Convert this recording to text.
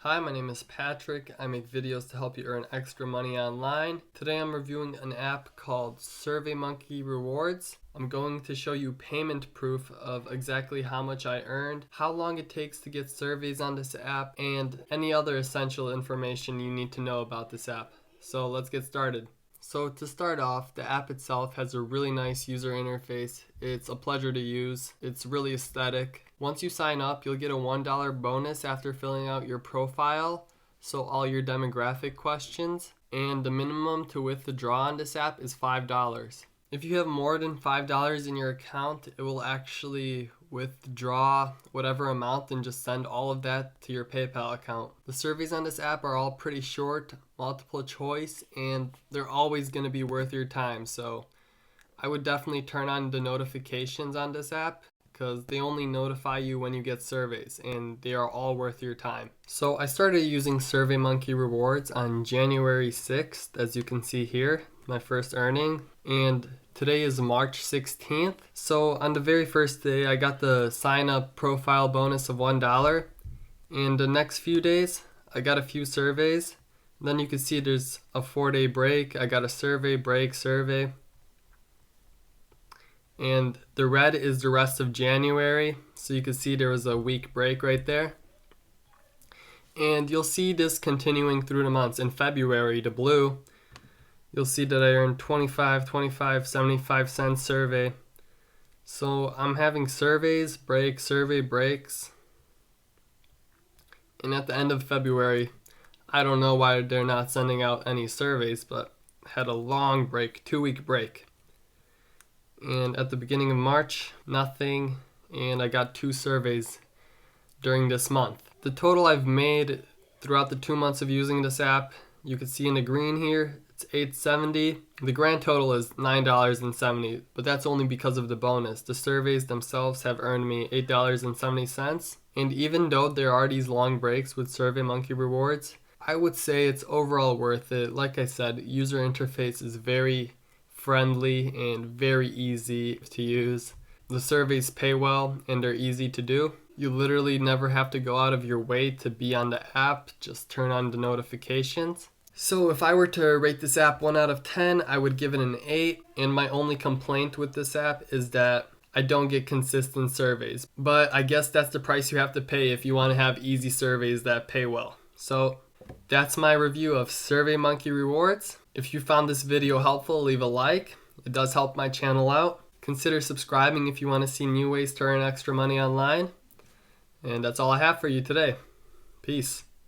Hi, my name is Patrick. I make videos to help you earn extra money online. Today I'm reviewing an app called SurveyMonkey Rewards. I'm going to show you payment proof of exactly how much I earned, how long it takes to get surveys on this app, and any other essential information you need to know about this app. So let's get started. So to start off, the app itself has a really nice user interface. It's a pleasure to use. It's really aesthetic. Once you sign up, you'll get a $1 bonus after filling out your profile, so all your demographic questions, and the minimum to withdraw on this app is $5. If you have more than $5 in your account, it will actually withdraw whatever amount and just send all of that to your PayPal account. The surveys on this app are all pretty short, multiple choice, and they're always going to be worth your time. So I would definitely turn on the notifications on this app because they only notify you when you get surveys, and they are all worth your time. So I started using SurveyMonkey Rewards on January 6th, as you can see here, my first earning, and today is March 16th. So on the very first day, I got the sign up profile bonus of $1, and the next few days, I got a few surveys. Then you can see there's a 4-day break. I got a survey, break, survey. And the red is the rest of January, so you can see there was a week break right there. And you'll see this continuing through the months. In February, the blue, you'll see that I earned 75 cents survey. So I'm having surveys, breaks, survey, breaks. And at the end of February, I don't know why they're not sending out any surveys, but had a long break, 2-week break. And at the beginning of March, nothing, and I got 2 surveys during this month. The total I've made throughout the 2 months of using this app, you can see in the green here, it's $8.70. The grand total is $9.70, but that's only because of the bonus. The surveys themselves have earned me $8.70, and even though there are these long breaks with SurveyMonkey Rewards, I would say it's overall worth it. Like I said, user interface is very friendly and very easy to use. The surveys pay well and they're easy to do. You literally never have to go out of your way to be on the app, just turn on the notifications. So if I were to rate this app 1 out of 10, I would give it an 8, and my only complaint with this app is that I don't get consistent surveys. But I guess that's the price you have to pay if you want to have easy surveys that pay well. So that's my review of SurveyMonkey Rewards. If you found this video helpful, leave a like. It does help my channel out. Consider subscribing if you want to see new ways to earn extra money online. And that's all I have for you today. Peace.